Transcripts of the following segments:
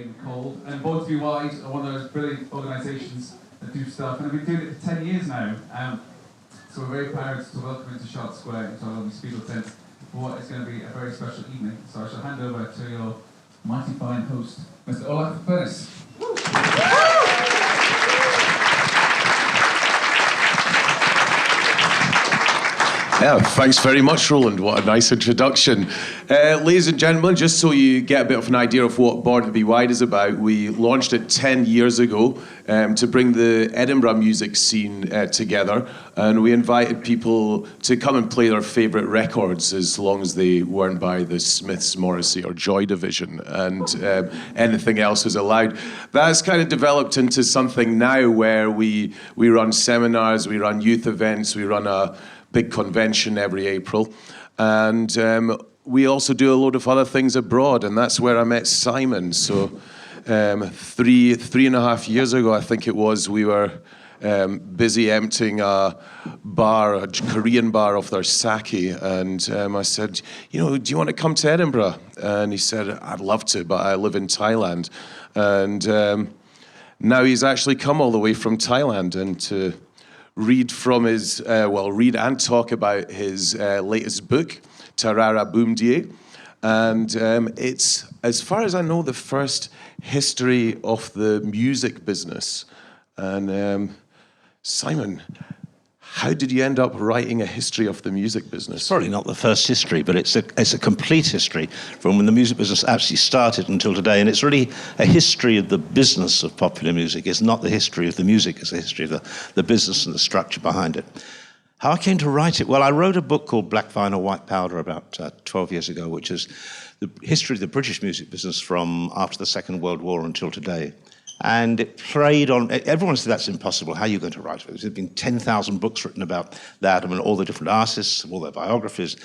been called. And Born to Be Wide are one of those brilliant organisations that do stuff, and I've been doing it for 10 years now. So we're very proud to welcome into Charlotte Square, into our lovely Spiegel tent, for what is going to be a very special evening. So I shall hand over to your mighty fine host, Mr. Olaf Furniss. Yeah, thanks very much, Roland. What a nice introduction. Ladies and gentlemen, just so you get a bit of an idea of what Born to Be Wide is about, we launched it 10 years ago to bring the Edinburgh music scene together, and we invited people to come and play their favourite records as long as they weren't by the Smiths, Morrissey or Joy Division, and anything else was allowed. That's kind of developed into something now where we run seminars, we run youth events, we run a big convention every April, and we also do a load of other things abroad, and that's where I met Simon. So 3.5 years ago, I think it was, we were busy emptying a bar, a Korean bar, of their sake, and I said, do you want to come to Edinburgh? And he said, I'd love to, but I live in Thailand. And now he's actually come all the way from Thailand, and to read from his, read and talk about his latest book, Tarara Boomdie. And it's, as far as I know, the first history of the music business. And Simon, how did you end up writing a history of the music business? It's probably not the first history, but it's a complete history from when the music business actually started until today. And it's really a history of the business of popular music. It's not the history of the music, it's a history of the business and the structure behind it. How I came to write it? Well, I wrote a book called Black Vinyl, White Powder about 12 years ago, which is the history of the British music business from after the Second World War until today. And it preyed on, everyone said that's impossible, how are you going to write it? There's been 10,000 books written about that, and all the different artists, all their biographies.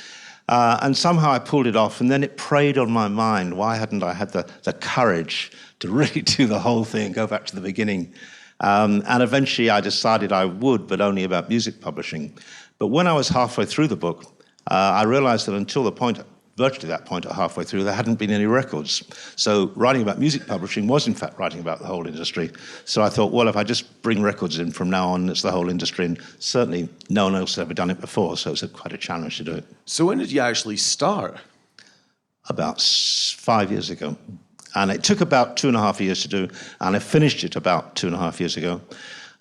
And somehow I pulled it off, and then it preyed on my mind. Why hadn't I had the courage to really do the whole thing, go back to the beginning? And eventually I decided I would, but only about music publishing. But when I was halfway through the book, I realized that until the point, virtually that point, or halfway through, there hadn't been any records. So writing about music publishing was in fact writing about the whole industry. So I thought, well, if I just bring records in from now on, it's the whole industry, and certainly no one else had ever done it before, so it's quite a challenge to do it. So when did you actually start? About 5 years ago. And it took about 2.5 years to do, and I finished it about 2.5 years ago.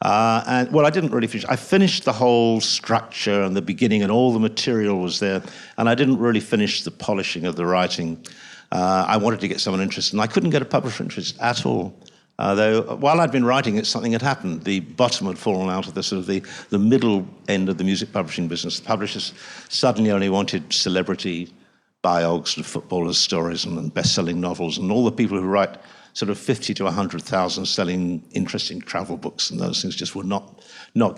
I didn't really finish. I finished the whole structure and the beginning, and all the material was there, and I didn't really finish the polishing of the writing. I wanted to get someone interested, and I couldn't get a publisher interested at all. Though while I'd been writing it, something had happened. The bottom had fallen out of the sort of the middle end of the music publishing business. The publishers suddenly only wanted celebrity biogs and footballers' stories and best-selling novels, and all the people who write sort of 50 to 100,000 selling interesting travel books and those things just were not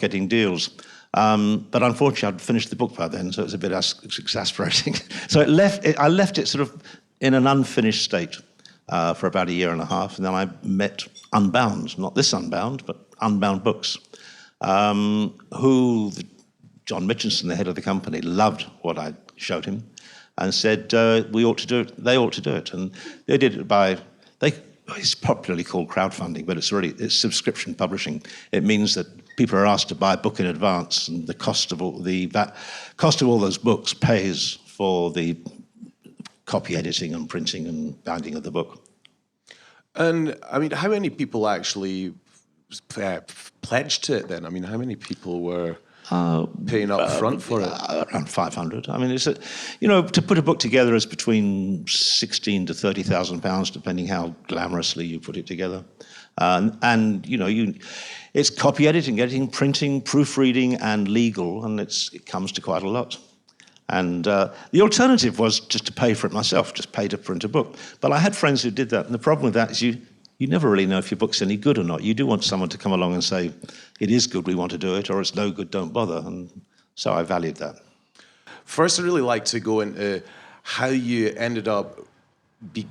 getting deals. But unfortunately, I'd finished the book by then, so it was a bit exasperating. So I left it sort of in an unfinished state for about 1.5 years, and then I met Unbound, not this Unbound, but Unbound Books, who John Mitchinson, the head of the company, loved what I showed him and said, we ought to do it, they ought to do it. And they did it by, it's popularly called crowdfunding, but it's subscription publishing. It means that people are asked to buy a book in advance, and the cost of all those books pays for the copy editing and printing and binding of the book. And I mean, how many people actually pledged to it then? I mean, how many people were paying up front for it? Around 500. I mean, to put a book together is between 16 to 30,000 pounds, depending how glamorously you put it together. It's copy editing, printing, proofreading, and legal, and it comes to quite a lot. And the alternative was just to pay for it myself, just pay to print a book. But I had friends who did that, and the problem with that is you never really know if your book's any good or not. You do want someone to come along and say, it is good, we want to do it, or it's no good, don't bother. And so I valued that. First, I'd really like to go into how you ended up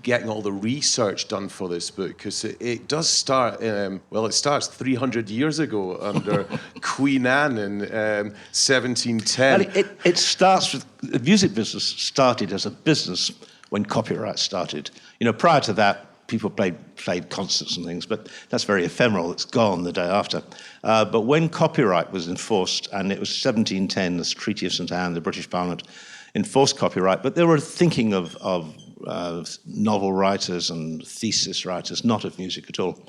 getting all the research done for this book, because it does start, it starts 300 years ago under Queen Anne in 1710. Well, it starts with, the music business started as a business when copyright started. Prior to that, people played concerts and things, but that's very ephemeral. It's gone the day after. But when copyright was enforced, and it was 1710, this Treaty of St. Anne, the British Parliament enforced copyright, but they were thinking of novel writers and thesis writers, not of music at all.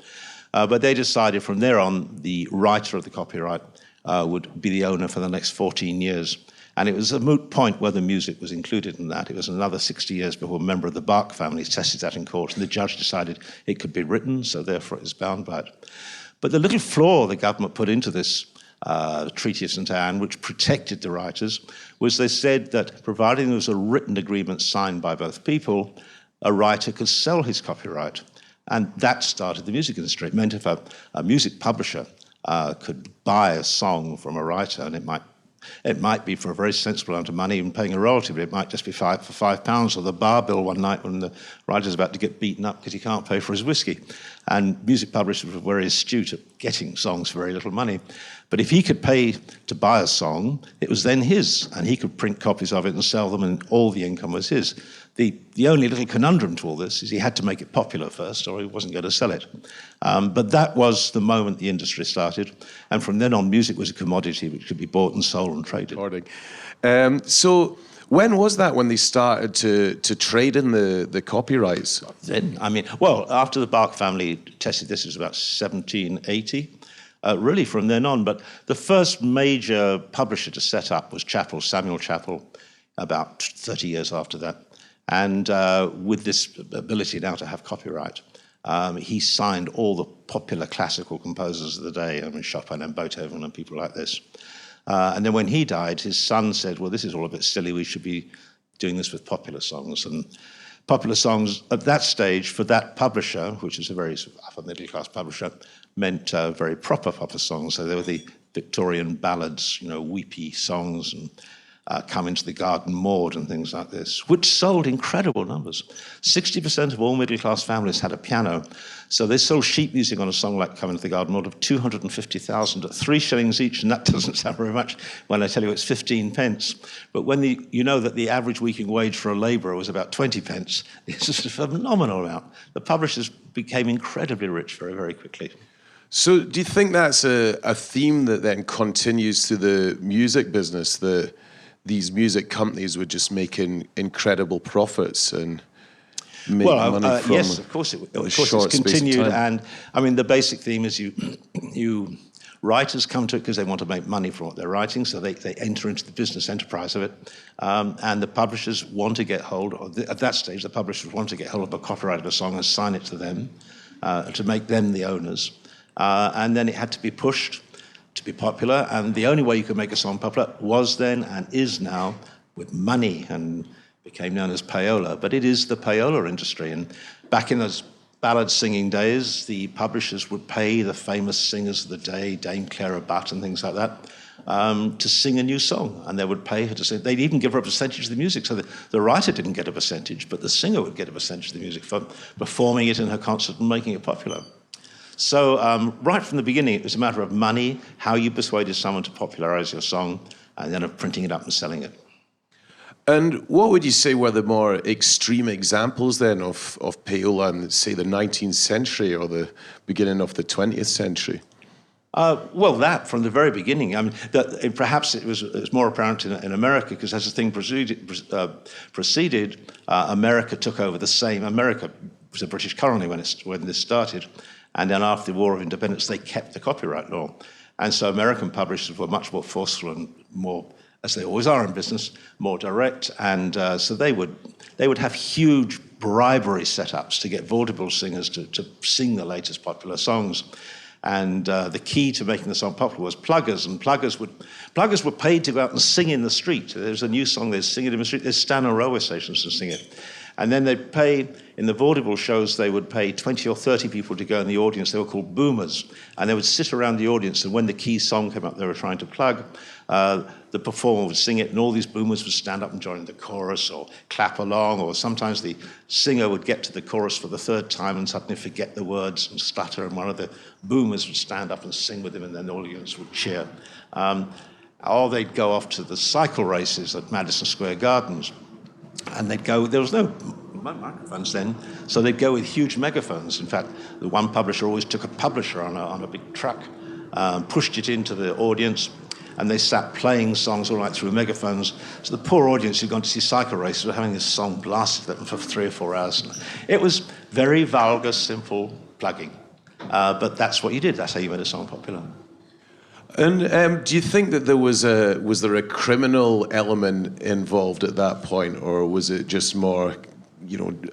But they decided from there on, the writer of the copyright would be the owner for the next 14 years. And it was a moot point whether music was included in that. It was another 60 years before a member of the Bach family tested that in court, and the judge decided it could be written, so therefore it is bound by it. But the little flaw the government put into this Treaty of St. Anne, which protected the writers, was they said that providing there was a written agreement signed by both people, a writer could sell his copyright. And that started the music industry. It meant if a music publisher could buy a song from a writer, and it might be for a very sensible amount of money and paying a royalty, but it might just be for £5, or the bar bill one night when the writer's about to get beaten up because he can't pay for his whiskey. And music publishers were very astute at getting songs for very little money. But if he could pay to buy a song, it was then his, and he could print copies of it and sell them, and all the income was his. The only little conundrum to all this is he had to make it popular first, or he wasn't going to sell it. But that was the moment the industry started, and from then on, music was a commodity which could be bought and sold and traded. So when was that when they started to trade in the copyrights? Then, after the Bach family tested this, it was about 1780. Really from then on, but the first major publisher to set up was Samuel Chappell, about 30 years after that. And with this ability now to have copyright, he signed all the popular classical composers of the day, Chopin and Beethoven and people like this. And then when he died, his son said, well, this is all a bit silly, we should be doing this with popular songs. And popular songs at that stage for that publisher, which is a very upper middle class publisher, meant very proper songs. So they were the Victorian ballads, weepy songs, and Come Into the Garden Maud and things like this, which sold incredible numbers. 60% of all middle-class families had a piano, so they sold sheet music on a song like Come Into the Garden Maud of 250,000 at 3 shillings each, and that doesn't sound very much when I tell you it's 15 pence. But when you know that the average weekly wage for a labourer was about 20 pence, it's just a phenomenal amount. The publishers became incredibly rich very, very quickly. So do you think that's a theme that then continues to the music business, that these music companies were just making incredible profits and making money from yes, of course it's continued. And the basic theme is you writers come to it because they want to make money from what they're writing, so they enter into the business enterprise of it. And the publishers want to get hold of, at that stage, the publishers want to get hold of a copyright of a song and sign it to them to make them the owners. And then it had to be pushed to be popular, and the only way you could make a song popular was then and is now with money, and became known as Payola. But it is the Payola industry, and back in those ballad singing days, the publishers would pay the famous singers of the day, Dame Clara Butt and things like that, to sing a new song, and they would pay her to sing. They'd even give her a percentage of the music, so the writer didn't get a percentage, but the singer would get a percentage of the music for performing it in her concert and making it popular. So right from the beginning, it was a matter of money, how you persuaded someone to popularize your song, and then of printing it up and selling it. And what would you say were the more extreme examples then of Payola in, say, the 19th century or the beginning of the 20th century? Well, that from the very beginning. Perhaps it was more apparent in America, because as the thing proceeded, America took over the same. America was a British colony when this started. And then after the War of Independence, they kept the copyright law. And so American publishers were much more forceful and more, as they always are in business, more direct. And so they would have huge bribery setups to get vaudeville singers to sing the latest popular songs. And the key to making the song popular was pluggers, and pluggers were paid to go out and sing in the street. There's a new song, they'd sing it in the street. They'd stand on railway stations to sing it. And then they'd pay, in the vaudeville shows, they would pay 20 or 30 people to go in the audience. They were called boomers. And they would sit around the audience, and when the key song came up they were trying to plug, the performer would sing it, and all these boomers would stand up and join the chorus or clap along, or sometimes the singer would get to the chorus for the third time and suddenly forget the words and stutter, and one of the boomers would stand up and sing with him, and then the audience would cheer. Or they'd go off to the cycle races at Madison Square Gardens. And they'd go, there was no microphones then, so they'd go with huge megaphones. In fact, the one publisher always took a publisher on a big truck, pushed it into the audience, and they sat playing songs all right through megaphones. So the poor audience who'd gone to see cycle races were having this song blasted at them for 3 or 4 hours. It was very vulgar, simple plugging. But that's what you did. That's how you made a song popular. And do you think that was there a criminal element involved at that point, or was it just more,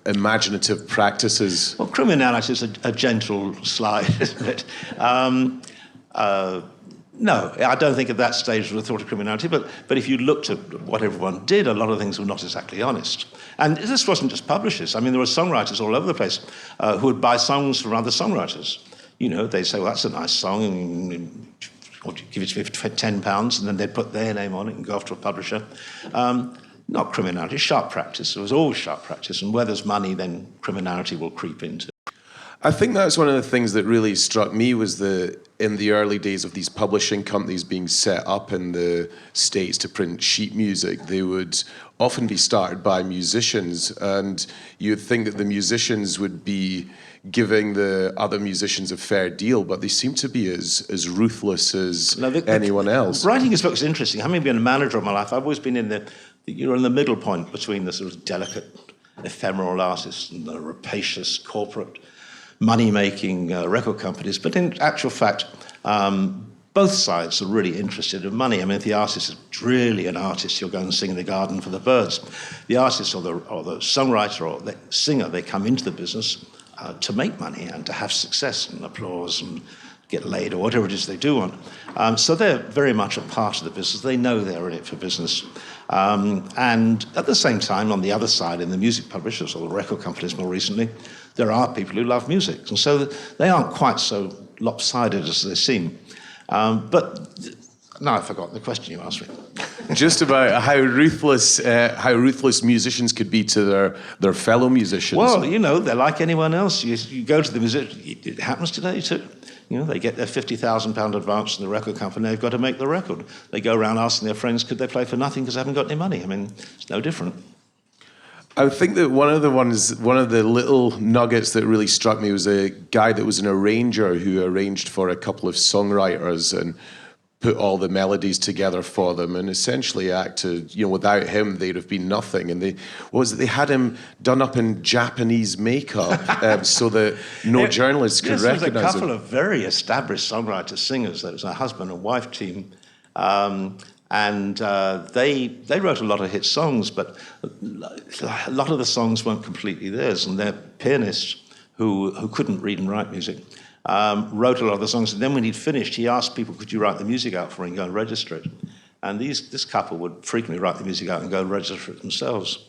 imaginative practices? Well, criminality is a gentle slide, isn't it? No, I don't think at that stage was a thought of criminality, but if you looked at what everyone did, a lot of things were not exactly honest. And this wasn't just publishers. I mean, there were songwriters all over the place who would buy songs from other songwriters. They'd say, well, that's a nice song, and give it to me for £10, and then they'd put their name on it and go off to a publisher. Not criminality, sharp practice. It was always sharp practice, and where there's money, then criminality will creep into. I think that's one of the things that really struck me was in the early days of these publishing companies being set up in the States to print sheet music, they would often be started by musicians, and you'd think that the musicians would be giving the other musicians a fair deal, but they seem to be as ruthless as anyone else. Writing his book is interesting. Having been a manager of my life, I've always been in the middle point between the sort of delicate, ephemeral artists and the rapacious corporate money-making record companies. But in actual fact, both sides are really interested in money. I mean, if the artist is really an artist, you'll go and sing in the garden for the birds. The artist or the songwriter or the singer, they come into the business to make money and to have success and applause and get laid or whatever it is they do want. So they're very much a part of the business. They know they're in it for business. And at the same time, on the other side, in the music publishers or the record companies more recently, there are people who love music. And so they aren't quite so lopsided as they seem. But now I've forgotten the question you asked me. Just about how ruthless musicians could be to their fellow musicians. Well, they're like anyone else. You go to the musician, it happens today too. They get their £50,000 advance from the record company, they've got to make the record. They go around asking their friends, could they play for nothing because they haven't got any money? I mean, it's no different. I think that one of the little nuggets that really struck me was a guy that was an arranger who arranged for a couple of songwriters and put all the melodies together for them, and essentially acted, without him they'd have been nothing. And they had him done up in Japanese makeup so that no journalists could recognize him. There was a couple of very established songwriters, singers. There was a husband and wife team, and they wrote a lot of hit songs, but a lot of the songs weren't completely theirs. And their pianist, who couldn't read and write music, wrote a lot of the songs, and then when he'd finished, he asked people, could you write the music out for me and go and register it? And this couple would frequently write the music out and go and register it themselves.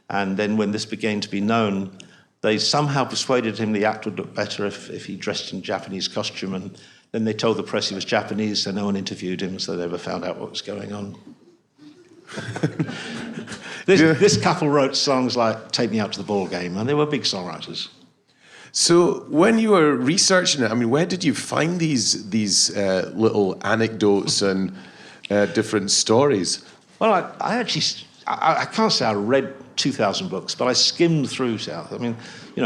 And then when this began to be known, they somehow persuaded him the act would look better if he dressed in Japanese costume, and then they told the press he was Japanese, so no one interviewed him, so they never found out what was going on. This couple wrote songs like Take Me Out to the Ball Game, and they were big songwriters. So when you were researching it, I mean, where did you find these little anecdotes and different stories? Well, I can't say I read 2,000 books, but I skimmed through South. I mean,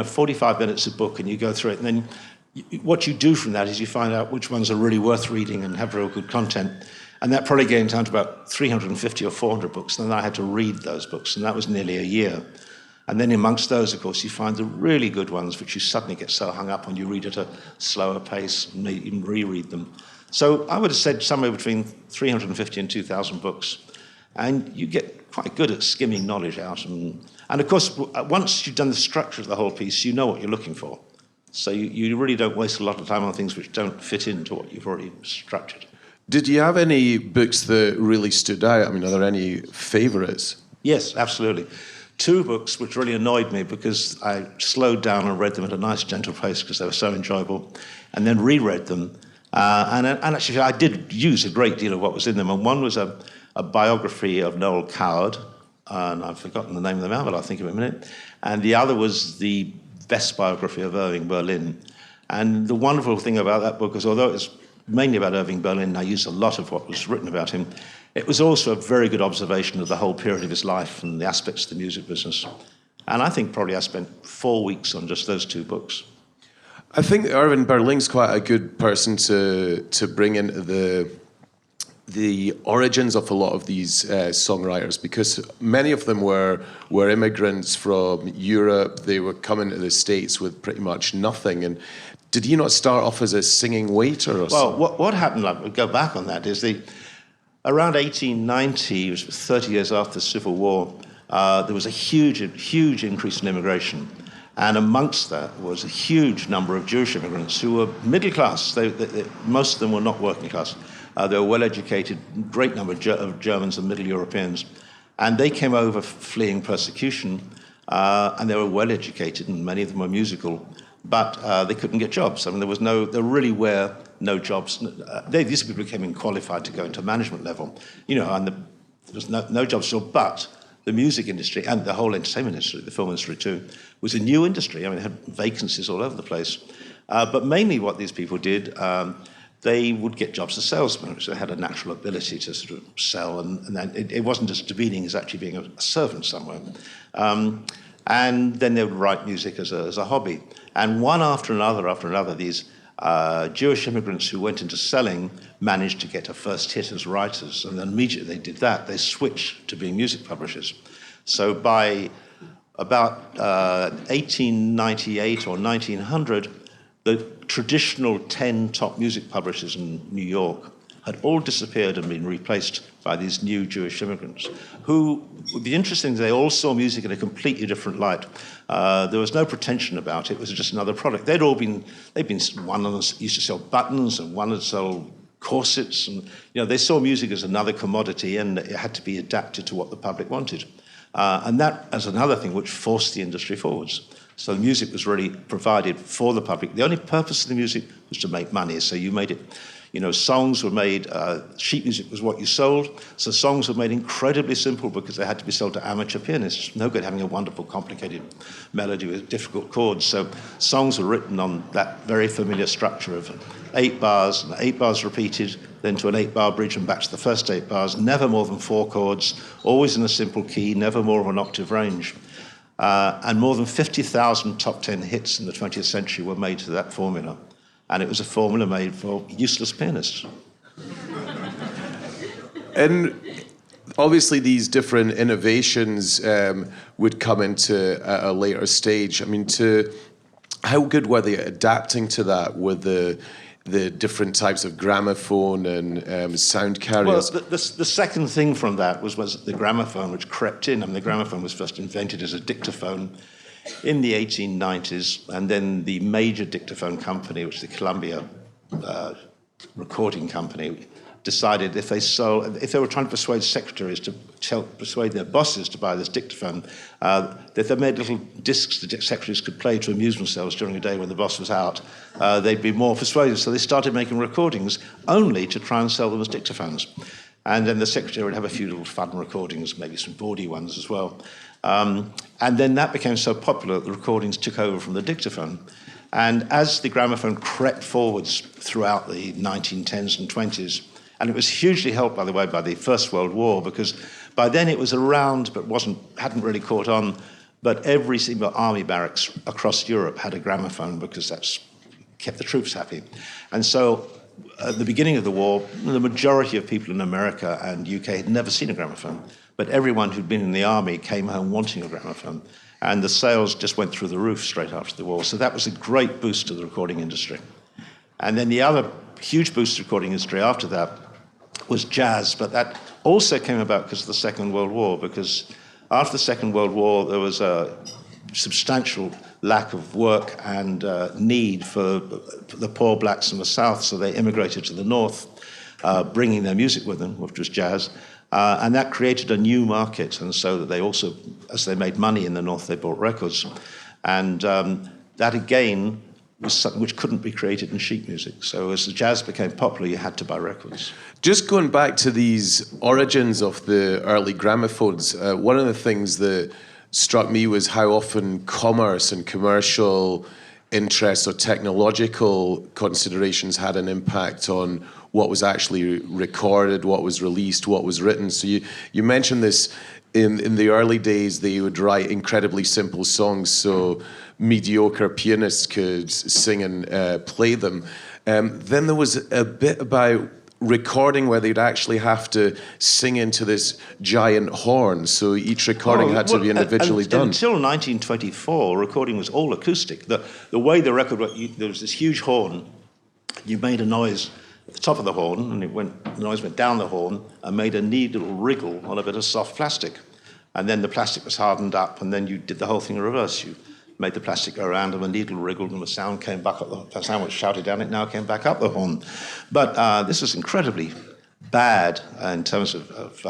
45 minutes a book, and you go through it, and then what you do from that is you find out which ones are really worth reading and have real good content. And that probably came down to about 350 or 400 books, and then I had to read those books, and that was nearly a year. And then amongst those, of course, you find the really good ones, which you suddenly get so hung up on, you read at a slower pace and even reread them. So I would have said somewhere between 350 and 2,000 books. And you get quite good at skimming knowledge out. And of course, once you've done the structure of the whole piece, you know what you're looking for. So you really don't waste a lot of time on things which don't fit into what you've already structured. Did you have any books that really stood out? I mean, are there any favourites? Yes, absolutely. 2 books which really annoyed me because I slowed down and read them at a nice, gentle pace because they were so enjoyable, and then reread them. And actually, I did use a great deal of what was in them. And one was a biography of Noel Coward, and I've forgotten the name of the man, but I'll think of it in a minute. And the other was the best biography of Irving Berlin. And the wonderful thing about that book is, although it's mainly about Irving Berlin, I used a lot of what was written about him. It was also a very good observation of the whole period of his life and the aspects of the music business. And I think probably I spent 4 weeks on just those 2 books. I think Irving Berling's quite a good person to bring into the origins of a lot of these songwriters, because many of them were immigrants from Europe. They were coming to the States with pretty much nothing. And did he not start off as a singing waiter or something? Well, what happened, like, we'll go back on that, is around 1890, which was 30 years after the Civil War, there was a huge increase in immigration. And amongst that was a huge number of Jewish immigrants who were middle class. Most of them were not working class. They were well-educated, great number of Germans and Middle Europeans. And they came over fleeing persecution, and they were well-educated, and many of them were musical, but they couldn't get jobs. I mean, there really were no jobs. These people became qualified to go into management level, and there was no jobs still, but the music industry and the whole entertainment industry, the film industry too, was a new industry. I mean, it had vacancies all over the place. But mainly what these people did, they would get jobs as salesmen, which they had a natural ability to sort of sell, and it wasn't just demeaning as actually being a servant somewhere. And then they would write music as a hobby. And one after another, these Jewish immigrants who went into selling managed to get a first hit as writers, and then immediately they did that, they switched to being music publishers. So by about 1898 or 1900, the traditional 10 top music publishers in New York had all disappeared and been replaced by these new Jewish immigrants, who would be interesting. They all saw music in a completely different light. There was no pretension about it. It was just another product. One of them used to sell buttons, and one would sell corsets, and they saw music as another commodity, and it had to be adapted to what the public wanted. And that as another thing which forced the industry forwards. So the music was really provided for the public. The only purpose of the music was to make money. So you made it, songs were made, sheet music was what you sold. So songs were made incredibly simple because they had to be sold to amateur pianists. No good having a wonderful, complicated melody with difficult chords. So songs were written on that very familiar structure of 8 bars, and 8 bars repeated, then to an 8-bar bridge and back to the first 8 bars, never more than 4 chords, always in a simple key, never more of an octave range. And more than 50,000 top 10 hits in the 20th century were made to that formula. And it was a formula made for useless pianists. And obviously these different innovations would come into a later stage. I mean, how good were they at adapting to that with the different types of gramophone and sound carriers? Well, the second thing from that was the gramophone, which crept in. I mean, the gramophone was first invented as a dictaphone in the 1890s, and then the major dictaphone company, which is the Columbia Recording Company, decided if they were trying to persuade secretaries to persuade their bosses to buy this dictaphone, that they made little discs the secretaries could play to amuse themselves during a day when the boss was out, they'd be more persuasive. So they started making recordings only to try and sell them as dictaphones. And then the secretary would have a few little fun recordings, maybe some bawdy ones as well. And then that became so popular that the recordings took over from the dictaphone. And as the gramophone crept forwards throughout the 1910s and 20s, and it was hugely helped, by the way, by the First World War, because by then it was around, but hadn't really caught on. But every single army barracks across Europe had a gramophone because that's kept the troops happy. And so at the beginning of the war, the majority of people in America and UK had never seen a gramophone. But everyone who'd been in the army came home wanting a gramophone. And the sales just went through the roof straight after the war. So that was a great boost to the recording industry. And then the other huge boost to the recording industry after that was jazz. But that also came about because of the Second World War, because after the Second World War, there was a substantial lack of work and need for the poor blacks in the South, so they immigrated to the North, bringing their music with them, which was jazz. And that created a new market, and so that they also, as they made money in the North, they bought records. And that again was something which couldn't be created in sheet music. So as the jazz became popular, you had to buy records. Just going back to these origins of the early gramophones, one of the things that struck me was how often commerce and commercial interests or technological considerations had an impact on what was actually recorded, what was released, what was written. So you mentioned this in the early days, they would write incredibly simple songs so mediocre pianists could sing and play them. Then there was a bit about recording where they'd actually have to sing into this giant horn, so each recording had to be individually done. Until 1924, recording was all acoustic. The way the record worked, there was this huge horn, you made a noise at the top of the horn, and the noise went down the horn and made a neat little wriggle on a bit of soft plastic. And then the plastic was hardened up, and then you did the whole thing in reverse. You made the plastic go around, and the needle wriggled, and the sound came back up. The sound was shouted down, it now came back up the horn. But this was incredibly bad in terms of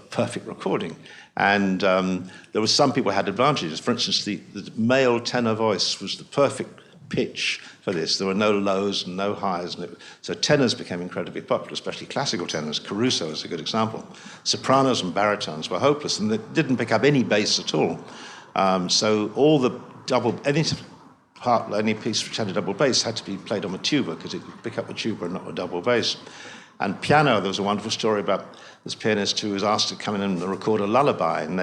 perfect recording. And there were some people who had advantages. For instance, the male tenor voice was the perfect pitch for this. There were no lows and no highs. So tenors became incredibly popular, especially classical tenors. Caruso is a good example. Sopranos and baritones were hopeless, and they didn't pick up any bass at all. So all the any piece which had a double bass had to be played on a tuba because it could pick up a tuba and not a double bass. And piano, there was a wonderful story about this pianist who was asked to come in and record a lullaby, and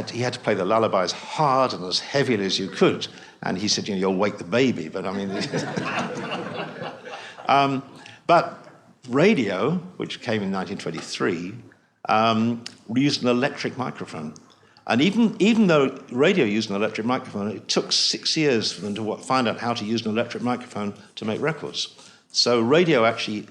he had to play the lullaby as hard and as heavily as you could. And he said, you'll wake the baby. But I mean, but radio, which came in 1923, used an electric microphone. And even though radio used an electric microphone, it took 6 years for them to find out how to use an electric microphone to make records. So radio actually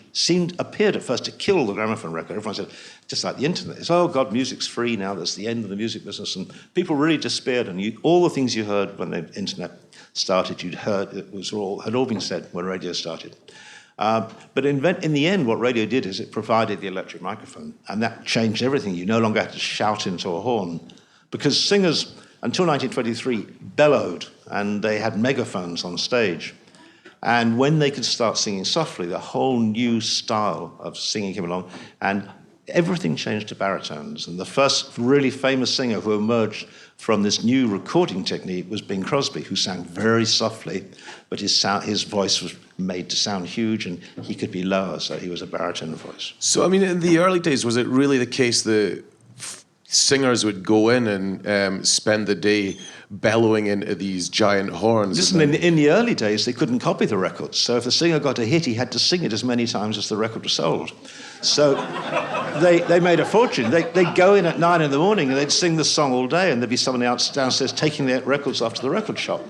appeared at first to kill the gramophone record. Everyone said, just like the internet, it's, oh God, music's free now, that's the end of the music business. And people really despaired, and all the things you heard when the internet started, had all been said when radio started. But in the end, what radio did is it provided the electric microphone, and that changed everything. You no longer had to shout into a horn, because singers, until 1923, bellowed, and they had megaphones on stage. And when they could start singing softly, the whole new style of singing came along, and everything changed to baritones. And the first really famous singer who emerged from this new recording technique was Bing Crosby, who sang very softly, but his voice was made to sound huge, and he could be lower, so he was a baritone voice. So, I mean, in the early days, was it really the case that singers would go in and spend the day bellowing into these giant horns? Listen, in the early days, they couldn't copy the records. So if the singer got a hit, he had to sing it as many times as the record was sold. So they made a fortune. They'd go in at 9 in the morning and they'd sing the song all day, and there'd be someone else downstairs taking their records off to the record shop.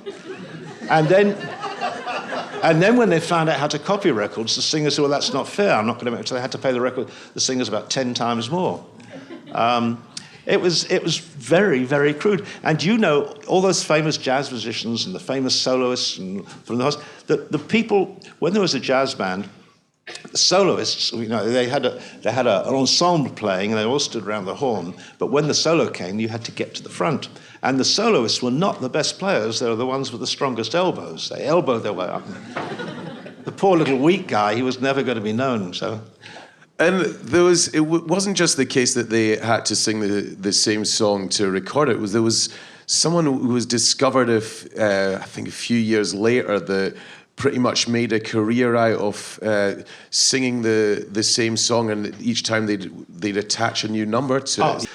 And then when they found out how to copy records, the singers said, well, that's not fair. I'm not going to make it. So they had to pay the singers about 10 times more. It was very, very crude. And you know, all those famous jazz musicians and the famous soloists and from the house, the people, when there was a jazz band, the soloists, they had an ensemble playing, and they all stood around the horn. But when the solo came, you had to get to the front. And the soloists were not the best players. They were the ones with the strongest elbows. They elbowed their way up. The poor little weak guy, he was never going to be known. So. And it wasn't just the case that they had to sing the same song to record it. There was someone who was discovered, I think a few years later, that pretty much made a career out of singing the same song, and each time they'd attach a new number to it.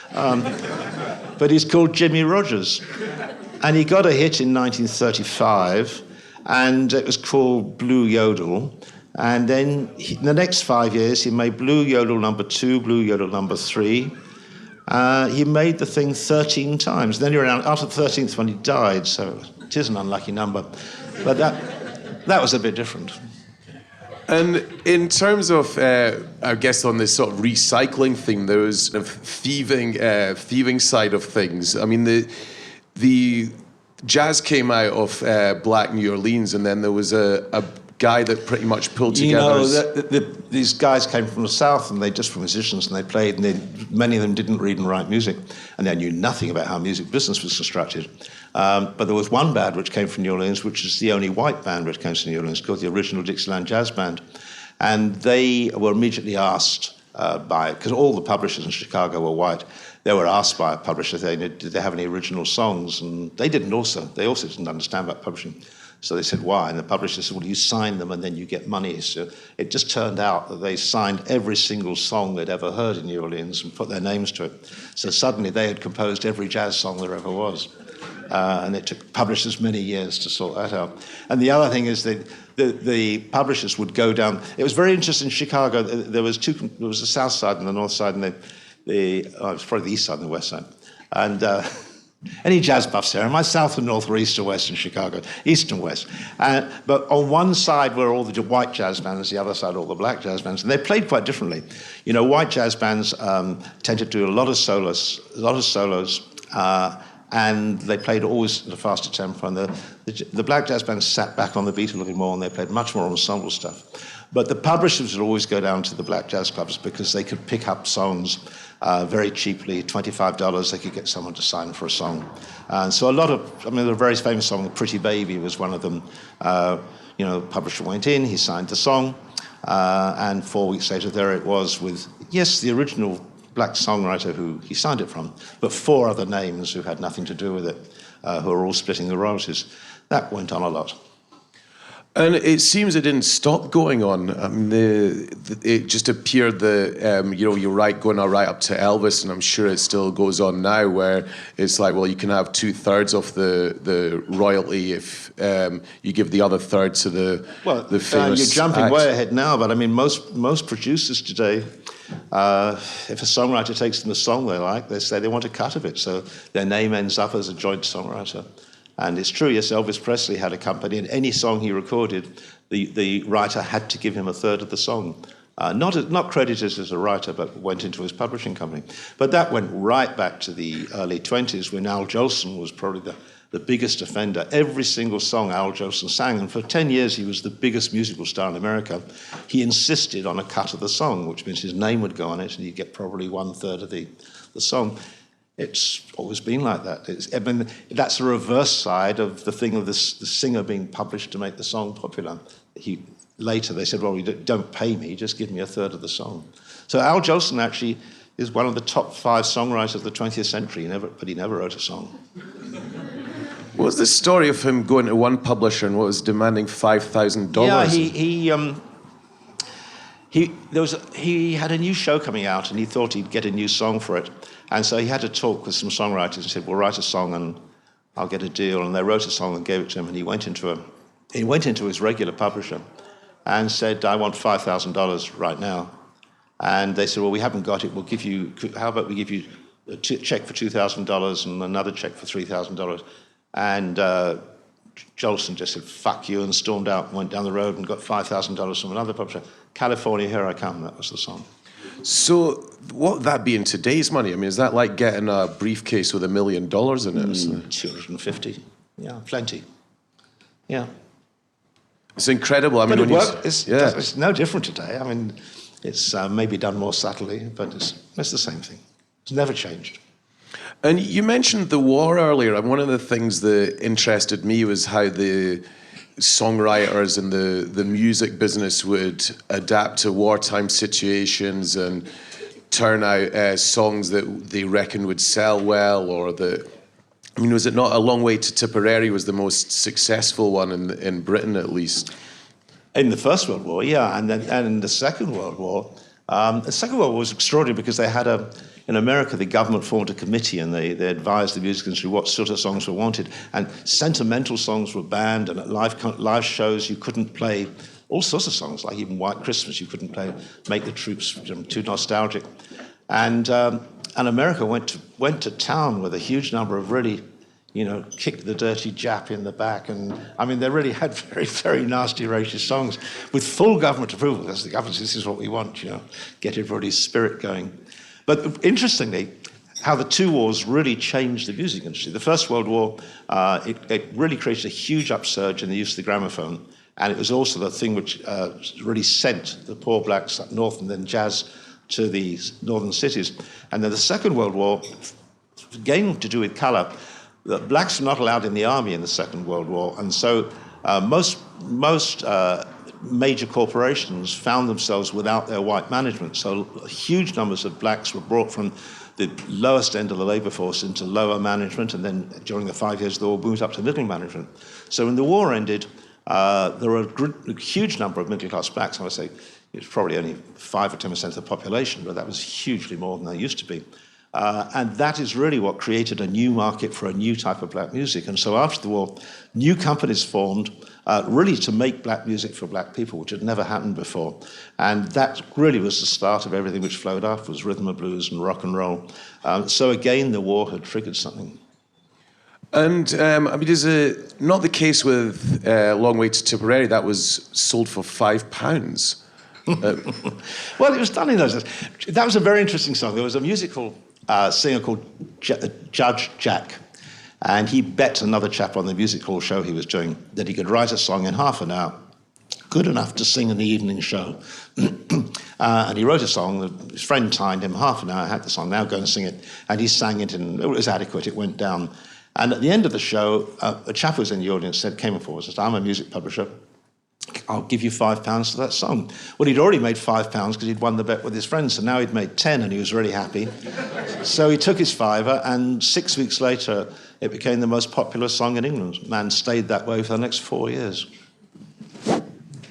But he's called Jimmy Rogers, and he got a hit in 1935, and it was called Blue Yodel. And then in the next 5 years, he made Blue Yodel number 2, Blue Yodel number 3. He made the thing 13 times. Then you're around after the 13th when he died, so it is an unlucky number. But that was a bit different. And in terms of, I guess, on this sort of recycling thing, there was a thieving side of things. I mean, the jazz came out of Black New Orleans, and then there was a guy that pretty much pulled together. These guys came from the South, and they just were musicians, and they played, and many of them didn't read and write music, and they knew nothing about how music business was constructed. But there was one band which came from New Orleans, which is the only white band which came to New Orleans, called the Original Dixieland Jazz Band. And they were immediately asked because all the publishers in Chicago were white, they were asked by a publisher, did they have any original songs? And they also didn't understand about publishing. So they said, why? And the publisher said, well, you sign them and then you get money. So it just turned out that they signed every single song they'd ever heard in New Orleans and put their names to it. So suddenly they had composed every jazz song there ever was. And it took publishers many years to sort that out. And the other thing is that the publishers would go down. It was very interesting in Chicago. There was the south side and the north side, and it was probably the east side and the west side. And any jazz buffs there? Am I south and north or east or west in Chicago? East and west. But on one side were all the white jazz bands, the other side all the black jazz bands, and they played quite differently. You know, white jazz bands tend to do a lot of solos, and they played always at a faster tempo. And the black jazz bands sat back on the beat a little more, and they played much more ensemble stuff. But the publishers would always go down to the black jazz clubs because they could pick up songs very cheaply, $25, they could get someone to sign for a song. And so there are very famous songs, Pretty Baby was one of them. The publisher went in, he signed the song, and 4 weeks later there it was with, yes, the original black songwriter who he signed it from, but 4 other names who had nothing to do with it, who were all splitting the royalties. That went on a lot. And it seems it didn't stop going on. I mean, it just appeared that, you're right, going all right up to Elvis, and I'm sure it still goes on now, where it's like, well, you can have 2/3 of the royalty if you give the other third to the famous you're jumping act. way ahead now, but I mean, most producers today, if a songwriter takes them a song they like, they say they want a cut of it, so their name ends up as a joint songwriter. And it's true, yes, Elvis Presley had a company, and any song he recorded, the writer had to give him a third of the song. Not credited as a writer, but went into his publishing company. But that went right back to the early 20s, when Al Jolson was probably the biggest offender. Every single song Al Jolson sang, and for 10 years he was the biggest musical star in America, he insisted on a cut of the song, which means his name would go on it, and you'd get probably 1/3 of the song. It's always been like that. That's the reverse side of the thing of the singer being published to make the song popular. Later they said, well, you don't pay me, just give me a third of the song. So Al Jolson actually is one of the top 5 songwriters of the 20th century, but he never wrote a song. What was the story of him going to one publisher and what was demanding $5,000? Yeah, he had a new show coming out, and he thought he'd get a new song for it. And so he had to talk with some songwriters and said, well, write a song and I'll get a deal. And they wrote a song and gave it to him, and he went into his regular publisher and said, I want $5,000 right now. And they said, well, we haven't got it. How about we give you a check for $2,000 and another check for $3,000? And Jolson just said, fuck you, and stormed out and went down the road and got $5,000 from another publisher. California, Here I Come, that was the song. So what would that be in today's money? I mean, is that like getting a briefcase with $1 million in it? 250, yeah, plenty. Yeah. It's incredible. I mean, but it's no different today. I mean, it's maybe done more subtly, but it's the same thing. It's never changed. And you mentioned the war earlier, and one of the things that interested me was how the songwriters and the music business would adapt to wartime situations and turn out songs that they reckon would sell well, or was it not A Long Way to Tipperary was the most successful one in Britain, at least? In the First World War, yeah, and in the Second World War. The Second World War was extraordinary because they had in America, the government formed a committee, and they advised the music industry what sort of songs were wanted. And sentimental songs were banned, and at live shows you couldn't play all sorts of songs, like even White Christmas, you couldn't play Make the Troops too nostalgic. And America went to town with a huge number of really, Kick the Dirty Jap in the back. And I mean, they really had very, very nasty, racist songs with full government approval, because the government said, this is what we want, get everybody's spirit going. But interestingly, how the two wars really changed the music industry. The First World War, it really created a huge upsurge in the use of the gramophone, and it was also the thing which really sent the poor blacks up north and then jazz to the northern cities. And then the Second World War, again to do with colour, the blacks were not allowed in the army in the Second World War, and so most major corporations found themselves without their white management. So huge numbers of blacks were brought from the lowest end of the labour force into lower management, and then during the 5 years of the war, moved up to middle management. So when the war ended, there were a huge number of middle-class blacks. I would say it's probably only 5 or 10% of the population, but that was hugely more than there used to be. And that is really what created a new market for a new type of black music. And so after the war, new companies formed really to make black music for black people, which had never happened before. And that really was the start of everything which flowed afterwards, rhythm and blues and rock and roll. So again, the war had triggered something. And I mean, is it not the case with Long Way to Tipperary that was sold for £5? Well, it was done in those days. That was a very interesting song. There was a musical singer called Judge Jack, and he bet another chap on the music hall show he was doing that he could write a song in half an hour, good enough to sing in the evening show. And he wrote a song, his friend timed him, half an hour, had the song, now go and sing it. And he sang it, and it was adequate, it went down. And at the end of the show, a chap who was in the audience came forward and said, I'm a music publisher, I'll give you £5 for that song. Well, he'd already made £5 because he'd won the bet with his friends, so now he'd made 10 and he was really happy. So he took his fiver, and 6 weeks later, it became the most popular song in England. Man stayed that way for the next 4 years.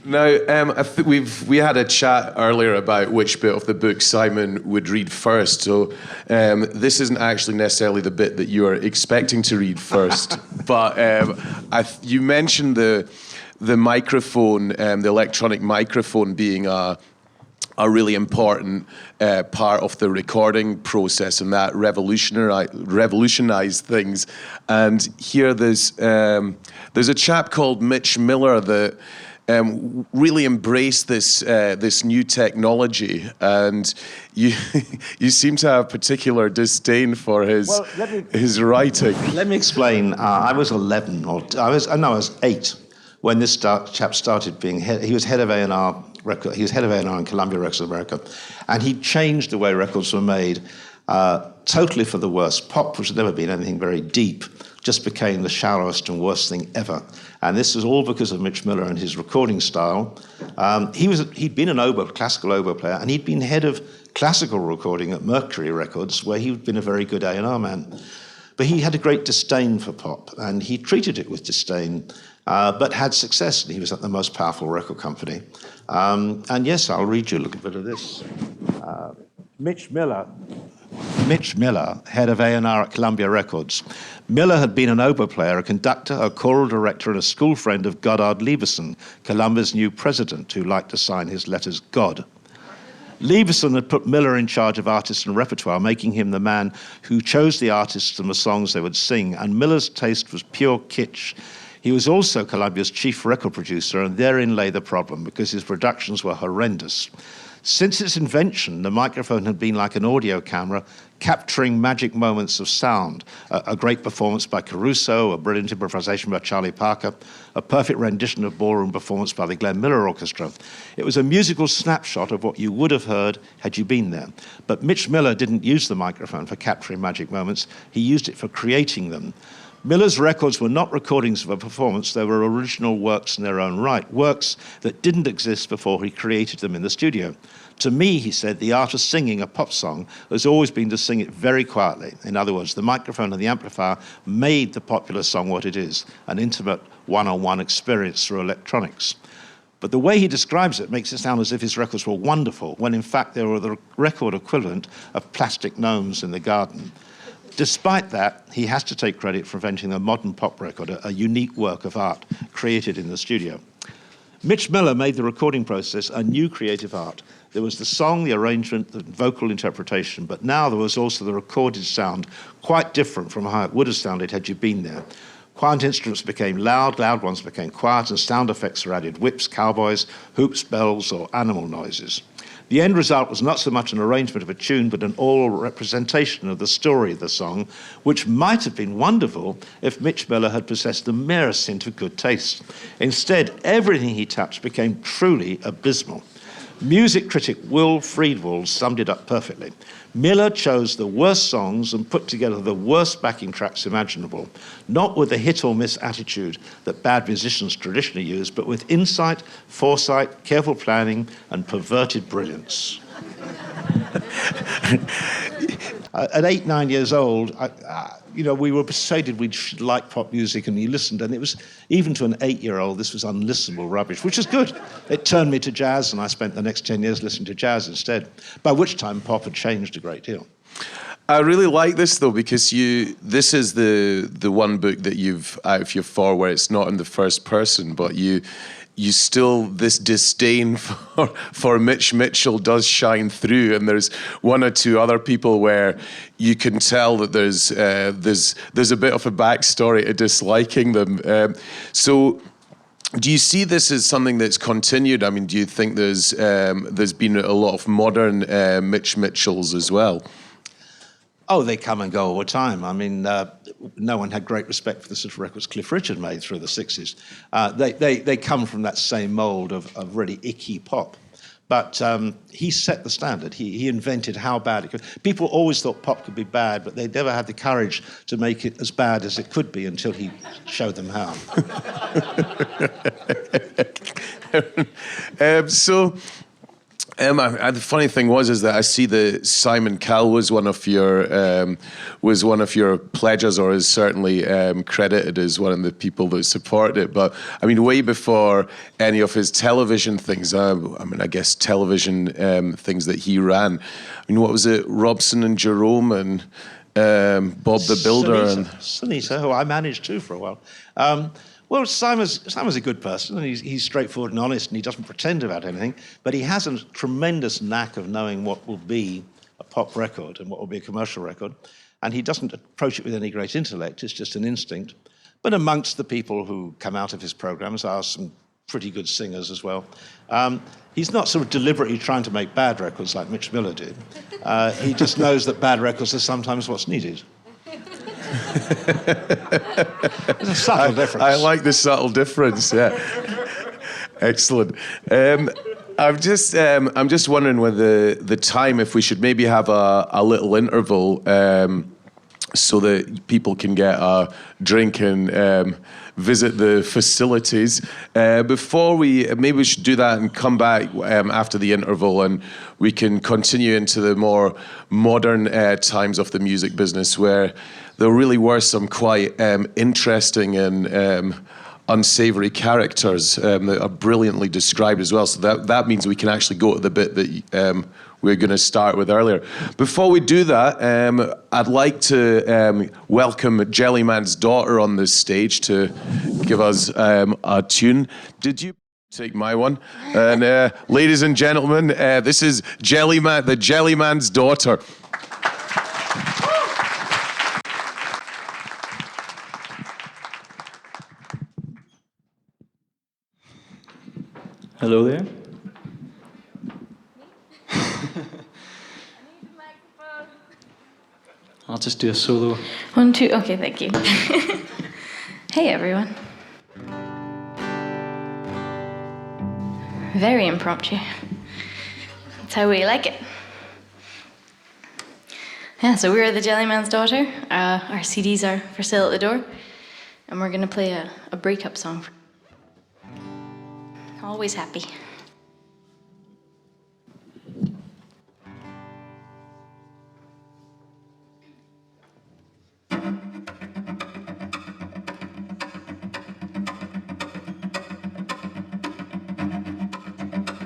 Now, I think we had a chat earlier about which bit of the book Simon would read first. So this isn't actually necessarily the bit that you are expecting to read first. But you mentioned the microphone, the electronic microphone, being a really important part of the recording process, and that revolutionized things. And here there's a chap called Mitch Miller that really embraced this new technology, and you seem to have particular disdain for his writing. Let me explain. I was 11, I was 8 when this chap started being head. He was head of A&R record. He was head of A&R in Columbia Records of America, and he changed the way records were made totally for the worse. Pop, which had never been anything very deep, just became the shallowest and worst thing ever. And this was all because of Mitch Miller and his recording style. He'd been an classical oboe player, and he'd been head of classical recording at Mercury Records, where he'd been a very good A&R man. But he had a great disdain for pop, and he treated it with disdain, but had success, and he was at the most powerful record company. And yes, I'll read you a little bit of this. Mitch Miller, head of A&R at Columbia Records. Miller had been an oboe player, a conductor, a choral director, and a school friend of Goddard Lieberson, Columbia's new president, who liked to sign his letters God. Lieberson had put Miller in charge of artists and repertoire, making him the man who chose the artists and the songs they would sing, and Miller's taste was pure kitsch. He was also Columbia's chief record producer, and therein lay the problem, because his productions were horrendous. Since its invention, the microphone had been like an audio camera, capturing magic moments of sound. A great performance by Caruso, a brilliant improvisation by Charlie Parker, a perfect rendition of ballroom performance by the Glenn Miller Orchestra. It was a musical snapshot of what you would have heard had you been there. But Mitch Miller didn't use the microphone for capturing magic moments. He used it for creating them. Miller's records were not recordings of a performance, they were original works in their own right, works that didn't exist before he created them in the studio. To me, he said, the art of singing a pop song has always been to sing it very quietly. In other words, the microphone and the amplifier made the popular song what it is, an intimate one-on-one experience through electronics. But the way he describes it makes it sound as if his records were wonderful, when in fact they were the record equivalent of plastic gnomes in the garden. Despite that, he has to take credit for inventing a modern pop record, a unique work of art created in the studio. Mitch Miller made the recording process a new creative art. There was the song, the arrangement, the vocal interpretation, but now there was also the recorded sound, quite different from how it would have sounded had you been there. Quiet instruments became loud, loud ones became quiet, and sound effects were added: whips, cowboys, hoops, bells, or animal noises. The end result was not so much an arrangement of a tune, but an oral representation of the story of the song, which might have been wonderful if Mitch Miller had possessed the merest hint of good taste. Instead, everything he touched became truly abysmal. Music critic Will Friedwald summed it up perfectly. Miller chose the worst songs and put together the worst backing tracks imaginable, not with the hit or miss attitude that bad musicians traditionally use, but with insight, foresight, careful planning, and perverted brilliance. At 8, 9 years old, we were persuaded we should like pop music, and you listened, and it was, even to an 8-year-old, this was unlistenable rubbish, which was good. It turned me to jazz, and I spent the next 10 years listening to jazz instead, by which time pop had changed a great deal. I really like this though, because this is the one book that you've out of your 4 where it's not in the first person, but you still, this disdain for Mitch Mitchell does shine through, and there's one or two other people where you can tell that there's a bit of a backstory to disliking them. So do you see this as something that's continued? I mean, do you think there's been a lot of modern Mitch Mitchells as well? Oh, they come and go all the time. I mean, no one had great respect for the sort of records Cliff Richard made through the 60s. They come from that same mould of really icky pop. But he set the standard. He invented how bad it could. People always thought pop could be bad, but they never had the courage to make it as bad as it could be until he showed them how. The funny thing is that I see that Simon Cowell was one of your pledges, or is certainly credited as one of the people that supported it. But I mean, way before any of his television things, I guess television things that he ran. I mean, what was it? Robson and Jerome and Bob the Builder Sunita, who I managed too for a while. Well, Simon's a good person, and he's straightforward and honest, and he doesn't pretend about anything, but he has a tremendous knack of knowing what will be a pop record and what will be a commercial record, and he doesn't approach it with any great intellect, it's just an instinct. But amongst the people who come out of his programs are some pretty good singers as well. He's not sort of deliberately trying to make bad records like Mitch Miller did. He just knows that bad records are sometimes what's needed. There's a subtle difference. I like the subtle difference. Yeah, excellent. I'm just wondering whether the time, if we should maybe have a little interval, so that people can get a drink and visit the facilities. Before maybe we should do that and come back after the interval, and we can continue into the more modern times of the music business, where there really were some quite interesting and unsavory characters that are brilliantly described as well. So that means we can actually go to the bit that we're going to start with earlier. Before we do that, I'd like to welcome Jellyman's daughter on this stage to give us a tune. Did you take my one? And ladies and gentlemen, this is Jellyman, the Jellyman's daughter. Hello there. I'll just do a solo. 1, 2, okay, thank you. Hey everyone. Very impromptu. That's how we like it. Yeah, so we're the Jellyman's daughter. Our CDs are for sale at the door. And we're going to play a breakup song. Always happy.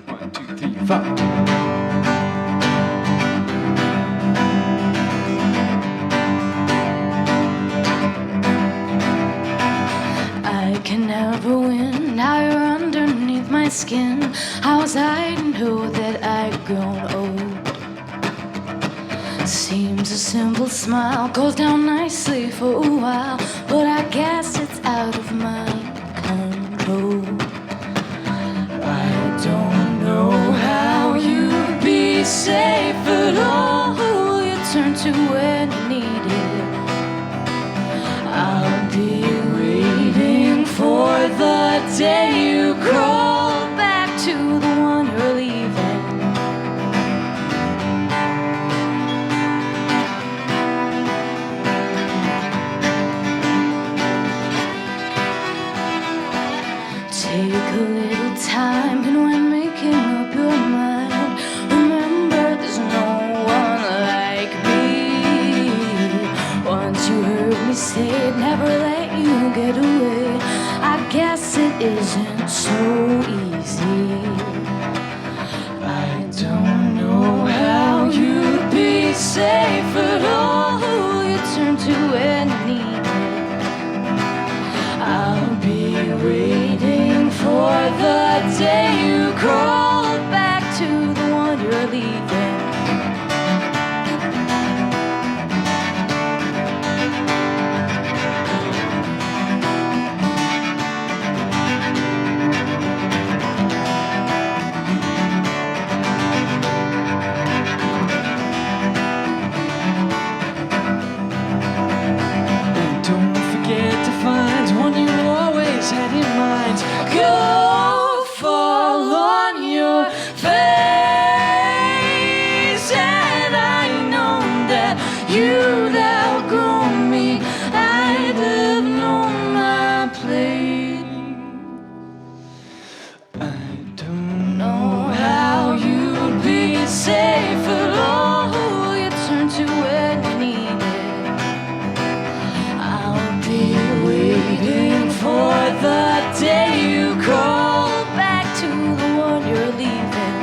One, 2, 3, 4. I can never win. Now you're underneath my skin. How was I to know that I'd grown old? Seems a simple smile goes down nicely for a while, but I guess it's out of my control. I don't know how you'd be safe at all. Who you turn to when you need it? I'll be waiting for the day you crawl back to the one you're leaving. Take a little time, and when making up your mind, remember there's no one like me. isn't so easy. I don't know how you'd be safe at all. Who you turn to when needed. I'll be waiting for the day you crawl back to the one you're leaving. Had in mind, Go fall on your face, and I know that you'd outgrown me. I'd have known my place. I don't Know how you'd be safe at all. Who you turn to when needed. I'll be waiting for the day you crawl back to the one you're leaving.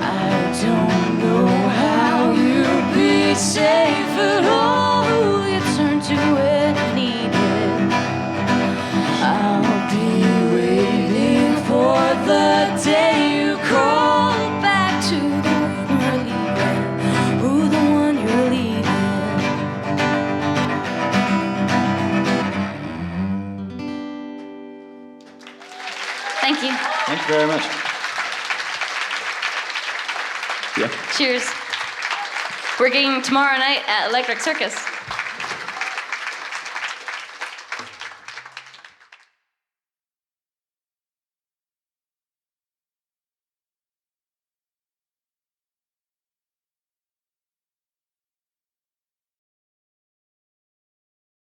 I don't know how you'd be safe at all. Who you turn to when needed. I'll be waiting for the day you crawl back to the one you're leaving. Who the one you're leaving. Thank you. Thank you very much. Yeah. Cheers. We're gigging tomorrow night at Electric Circus.